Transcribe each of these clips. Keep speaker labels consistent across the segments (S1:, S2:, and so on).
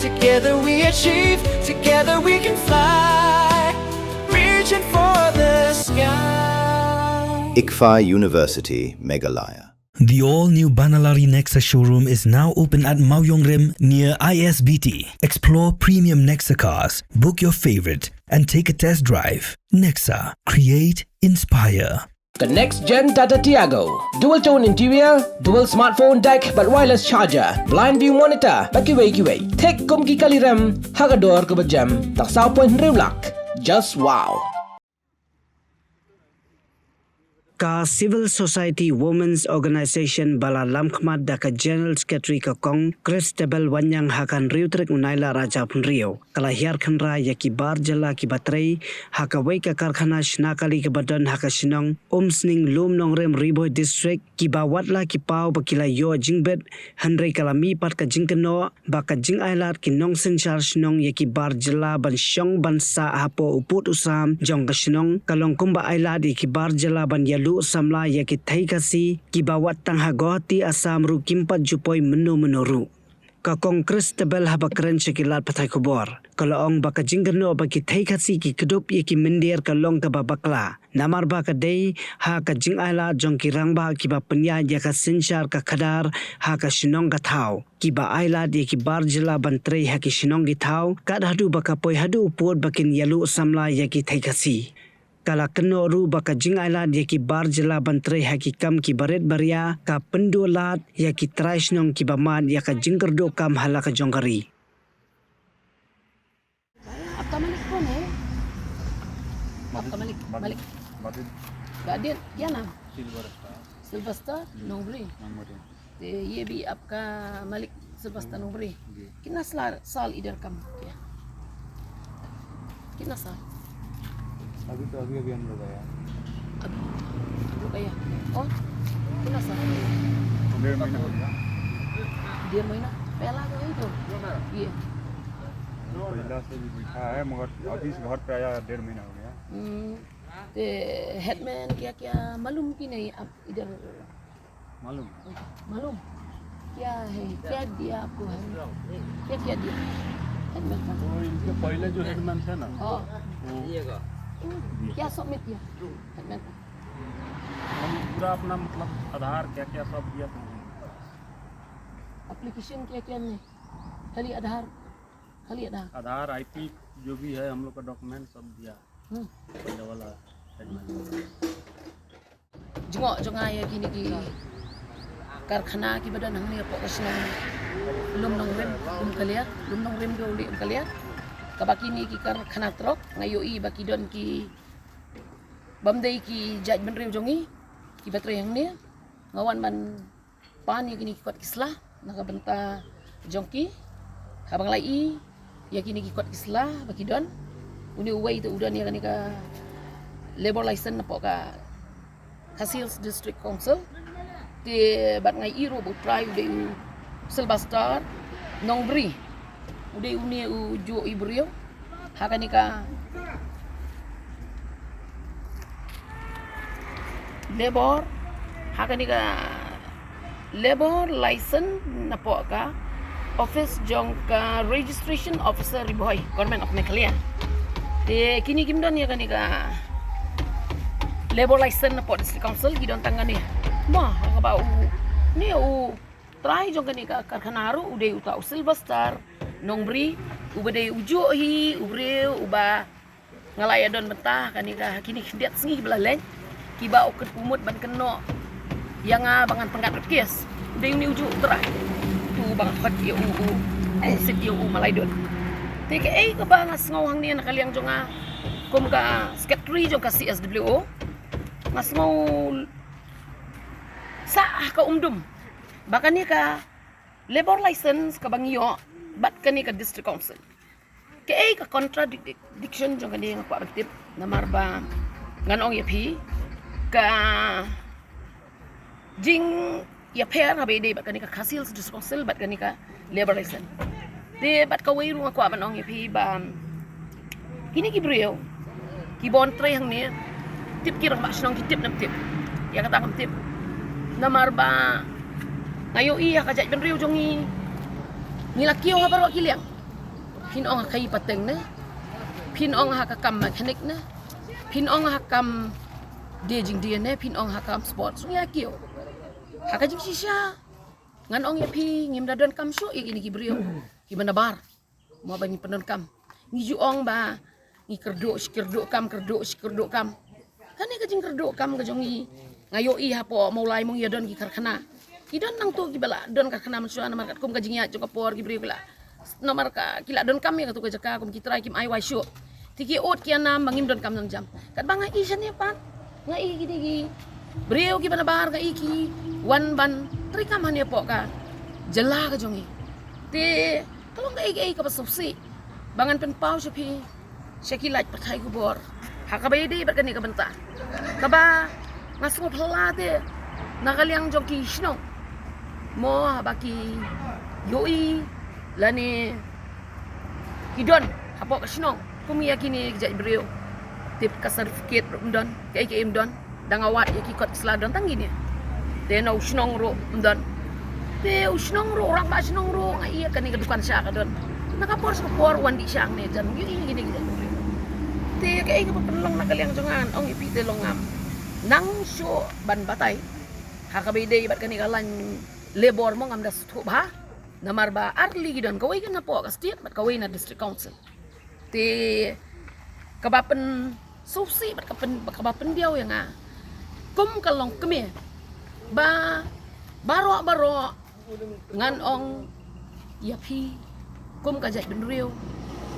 S1: Together we achieve, together we can fly, reaching for the sky.
S2: ICFA University, Meghalaya.
S3: The all-new Banalari Nexa showroom is now open at Mauyongrim near ISBT. Explore premium Nexa cars, book your favorite, and take a test drive. Nexa. Create, inspire.
S4: The next-gen Tata Tiago. Dual-tone interior, dual smartphone deck but wireless charger, blind view monitor, bakiway. Tek kum ki kaliram, hagador ke berjam, tak sao point riulak. Just wow.
S5: Ka Civil Society Women's Organization bala lamkhmat daka General Secretary ka Kong Christabel Wanyang hakan riutrik unaila Raja Punrio kala hiar khanra yaki bar jala ki batrai haka wei ka karkhana shnakali ke badan haka sinong umsning lum nongrem riboy district ki bawatla ki pau bakila yo jingbet hanrei kala mi pat ka jingkeno baka jing ailat ki nong senchar sinong yaki bar jala ban syong ban sa hapo uput usam jong ka sinong kalong kumba ailat yaki bar jala ban lu samla yaki thaikasi ki bawat tang hagoti asam ru kimpat jupoi menu ka kongres tabel habakran sekilat patai kubor kalau ong baka jinggerno baki thaikasi ki kedup yaki mendir ka long ka babakla namar baka dei ha ka jing ala jong ki rangba ki ba penya yaka senchar ka khadar ha ka sinong ka thau ki ba aila yaki barjela bantrei ha ki sinong ki thau kad hadu baka poi hadu upod bakin yalu samla yaki thaikasi kala keno ru baka jing ailat yaki bar jela bantre haki kam ki baret baria ka pendulat yaki trais nong ki baman yaka jingkerdo kam halaka jongkari.
S6: Apa malik pun apa malik gadir क्या नाम सिल्वेस्टर नोबरी ये भी आपका मलिक सिल्वेस्टर नोबरी कितना साल इधर कम किया कितना साल
S7: अभी हम लोग आया
S6: oh कितना साल
S7: 1.5 महीना हो गया
S6: 1.5 महीना पहला तो यही तो ये
S7: पहला से भी बैठा है मगर अभी से घर पे आया 1.5 महीना हो गया
S6: ते हेडमैन क्या मालूम कि नहीं आप इधर मालूम क्या है क्या दिया आपको है क्या दिया हेडमैन का
S7: तो इनके पहले जो हेडमैन थे ना
S6: क्या सबमिट किया हेडमैन का
S7: हम पूरा अपना मतलब आधार क्या सब दिया था
S6: एप्लीकेशन क्या नहीं खाली आधार
S7: आईपी जो भी है हम लोग का डॉक्यूमेंट सब दिया पहले वाला headman
S6: jengok ya gini ki karkhana ki badan hangni apa kasna lum nong rem do li kalian kabaki ni ki karkhana trok ngayo I baki don ki bamdei ki jaj benriu jongi ki batre yang ni ngawan ban pan ya gini ki kuat kislah naga benta jongki habang lai ya gini ki kuat kislah baki don uni uwai tu udan ya ka labor license napo ka Hasil District Council di bat ngai iro bu try ude Silvestar Nongbri ude uni ujo ibrio hakanika labor license napo ka office jong ka registration officer riboy government of Meghalaya de kini kimdon ya kanika labor license na po district council gidon tangani mah ngabau ni try jong kani ka karkhanaro ude uta Silvestar Nongbri ubade ujo hi ubre uba ngalaya don betah kani ka kini diat sengi belaleng kiba oket umut ban keno yang bangan penggat kes ude ni ujo try tu bang khat ya sit ya malai don teke ka bangas ngawang ni nakaliang jonga kum ka secretary jong ka CSWO mas mau sah ka umdum baka ni ka labor license ka bangyo bat ka ni ka district council kay ka contradiction jong ka ni nga aktif na marba nganong yapi ka jing yaper habe de bat ka ni ka Hasil district council bat ka ni ka labor license de bat ka wayru nga kwa manong yapi ba kini ki brio ki bon tre hang ni tip kirang ba sinong tip na tip ya kata tip na marba ngayo iya ka jaj benriu jongi nilakio nga parwa kiliang pin ong kai pateng ne pin ong hakam mekanik ne pin ong hakam de jing dia ne pin ong hakam sport so ya kio hakajing sisha ngan ong ya pi ngim dadon kam so ini ki brio ki banabar mo bani penon kam ni ju ong ba ni kerdo kam kan ni kajing kerdo kam kajongi ngayo i hapo maulai mong ya don ki karkhana ki don nang tu ki bala don karkhana mensua na markat kum kajing ya joka por ki brio bala nomor ka kila don kam ya katu ka jaka kum kitrai kim ai wai shu tiki ot ki anam bangim don kam nang jam kat banga i shan ya pat ngai gidi gi brio ki banabar ka iki wan ban tri kam han ya po ka jela ka jongi te kalau ngai ka pasopsi bangan pen pau sepi Syakilat pakai kubur. Hakabai di berkani ke bentar. Kaba ngasung pelate. Nakaliang joki sino. Mo baki yoi lani kidon hapok sino. Kumi yakini kejak beriu. Tip ka certificate umdon, KKM don. Dangawat yaki kot seladon tanggini. Te no sino ro umdon. Te sino ro orang ba sino ro ngai kani ke dukan syak don. Nakapor sa por wandi syang ne jan yoi gini. Te kay ka pelong nakaliang jongan ong ipite longam nang syo ban batay hakabay day bat kani kalan labor mo ngam das thu ba namar ba arli gidon kaway na po ka state bat kaway na district council te kabapen susi bat kabapen diaw yang nga kum kalong kemi ba baro ngan ong yapi kum kajat benriu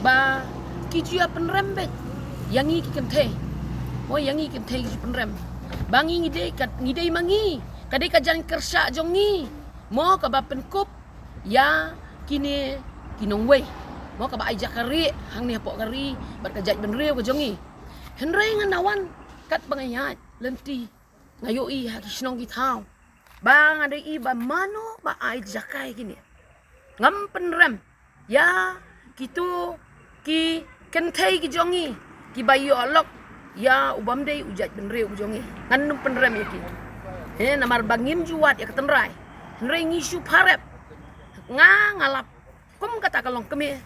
S6: ba kijia penrembet yang iki kente mo yang iki kente ki penrem bangi ngidei mangi kadai kajan kersa jongi mo ka bapen kup ya kini kinongwei mo ka ba aja kari hang ni pok kari bar kajat benreu ka jongi henrei nganawan kat bangayat lenti ngayoi ha kisnong gitau bang ada i ba mano ba ai jakai kini ngam penrem ya kitu ki kente ki jongi ki bayo alok ya ubam dei ujat benreu jongi ngan penrem yaki namar bangim juat ya ketenrai nrei ngisu parep ngalap kum kata kalong keme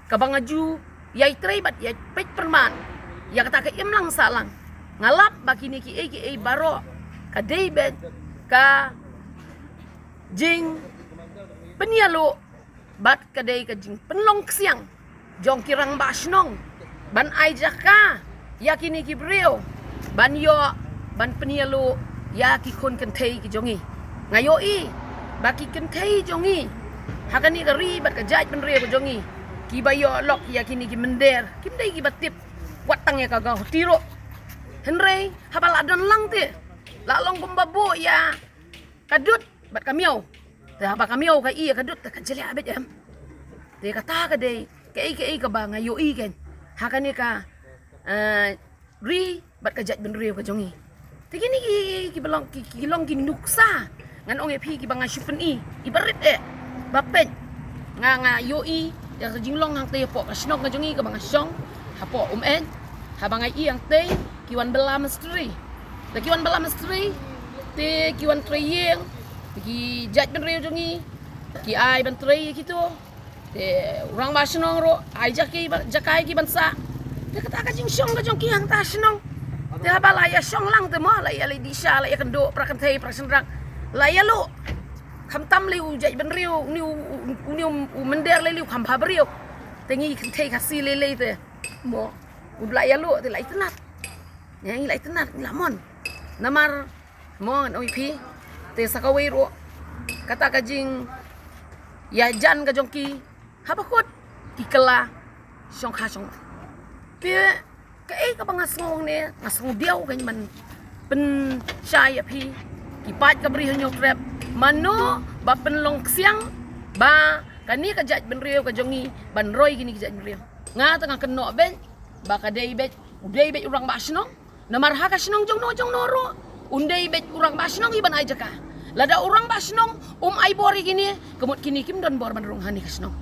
S6: kabangaju yai trei bat yai pet perman ya kata ke imlang salang ngalap bakini ki baro ka dei bet ka jing penialo bat ka dei ka jing penlong siang jong kirang basnong ban ai jaka yakini ki brio ban yo ban penialo ya ki kon kentei ki jongi ngayo i baki kentei jongi hakani kari bat kajaj penrio ko jongi ki bayo lok yakini ki mender kimdei ki batip watang ya kagau tiro henrei habal adon lang te la long pembabu ya kadut bat kamiau te haba kamiau ka i kadut ka jeli abet jam te kata ka dei kei ka ba ngayo i ken hakani ka ri bat kajat benrio ka jongi tigini ki belong ki long ki nuksa ngan ong epi ki banga shupen i ibarit bapet nga yo i ya jinglong hang te po ka snok ka jongi ka banga song hapo en habang ai ang te kiwan bela mestri te kiwan bela mestri te kiwan treyeng ki jat benrio jongi ki ai ban trey gitu te orang basnong ro ai jakai ki bansa te kata ka jing syong ka jong ki hang ta snong te habala ya syong lang te mo la ya le disha la ya kendo prakan thei prasendrang la ya lo kham tam liu jai ben riu niu mender le liu kham pha brio te ngi thei khasi le te mo udla ya lo te lai tenat ngi lai tenat lamon namar mo oi pi te sakawei ro kata ka jing ya jan ka jong ki habakot kikela syong kha syong pe ka bangasngong ne ngasong diaw kan man pen syai api kipat ka beri nyok trap mano ba penlong siang ba kani ka jat benrio ka jongi ban roy gini ka jat benrio nga tengah keno ben ba ka dei bet udei bet urang basnong namar ha ka snong jong noro undei bet urang basnong iban ai jaka lada urang basnong ai bori gini kemut kini kim don bor ban rong hani ka snong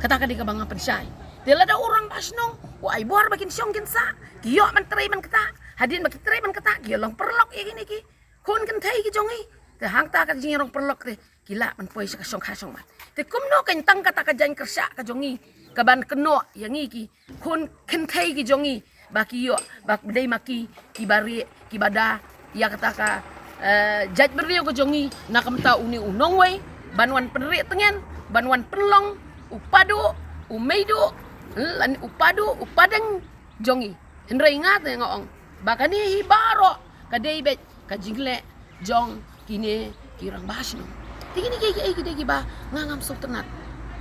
S6: kata ka di ka banga pensai dela da orang basnong wa ai bor bakin syong kinsa kiyo man trei man kata hadin bakin trei man kata kiyo long perlok ya gini ki kon kan thai ki jongi te hang ta ka jingrong perlok te kila man poi sa syong khasong mat te kumno kan tang kata ka jan kersa ka jongi kaban keno yang ki kun kentai ki jongi baki yo bak bedai maki ki bari ki bada ya kataka jaj berio ko jongi nakamta uni unong wei banwan penri tengen banwan penlong upadu umeidu lan upadu upadang jongi hendra ingat ngong bakani hibaro kadai bet kajingle jong kini kirang basno tingini ki ba ngangam sok tenat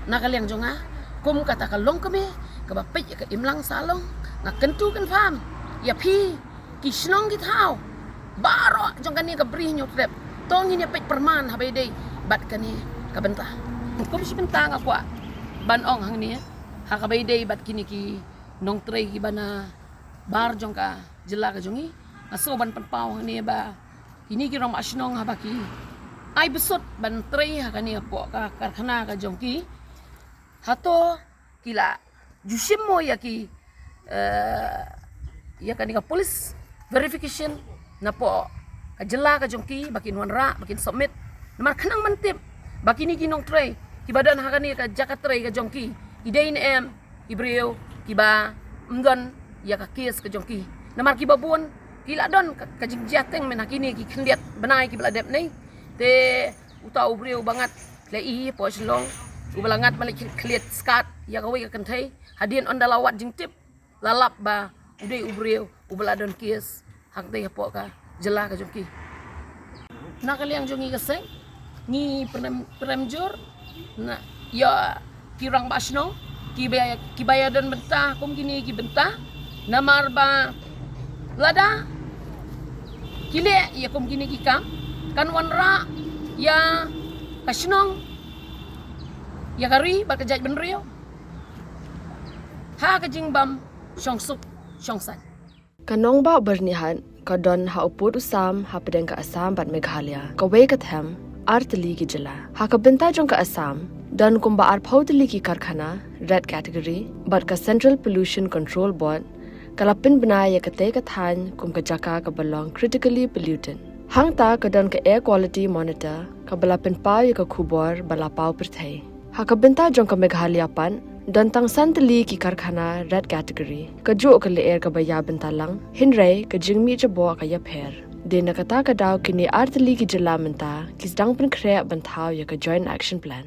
S6: nakaliang jonga kum kata kalong kami kabapit ya ka imlang salong ngakentu kan fam ya pi kisnong gitau baro jong kani ka bri nyotrep tong ini pet perman habai dei bat kani ka bentah kum si bentah ngakwa banong hang ni ha kabai dei bat kini ki nong trei ki bana bar jong ka jela ka jongi aso ban penpau hang ni ba ini ki rom asnong ha baki ai besut ban trei ha kani po ka karkhana ka jongki hato kila jusimo ya ki ya kani ka police verification na po kajela ka jongki bakin wanra bakin submit namar khanang mantip bakini kinong tray kibadan ha kani ka jakat tray ka jongki idein em ibreo kiba mdon ya ka kes ka jongki namar kibabun kila don ka jingjateng men hakini ki khendiat banai ki bladep nei te utau breu bangat le i po slong ubalangat malik kliat skat ya kawe ka kentai hadien on dalawat jingtip lalap ba ude ubreu ubaladon kies hak te po ka jela ka jongki nakaliang jongi kaseng ni premjur na ya kirang basno kibayadan bentah kum kini ki bentah namar ba lada kile ya kum kini ki kam kan wanra ya kasnong ya kari bakajaj benrio ha kajingbam syongsuk syongsan
S8: kanong ba bernihan kadon ha uput usam ha pedeng ka Assam bat Meghalaya ka we ka them artli ki jila ha ka benta jong ka Assam dan kumba ar phautli ki karkhana red category bat ka Central Pollution Control Board kalapin banaya ka te ka than kum ka jaka ka belong critically pollutant hangta kadon ka air quality monitor ka balapin pau ya ka khubor balapau perthai ha ka benta jong ka Meghalaya pan dan tang santli ki karkhana red category ka jo ka le air ka baya bentalang hinrai ka jingmi jabo ka ya pher de nakata ka daw kini artli ki jila menta ki dang pen khre banthau ya ka joint action plan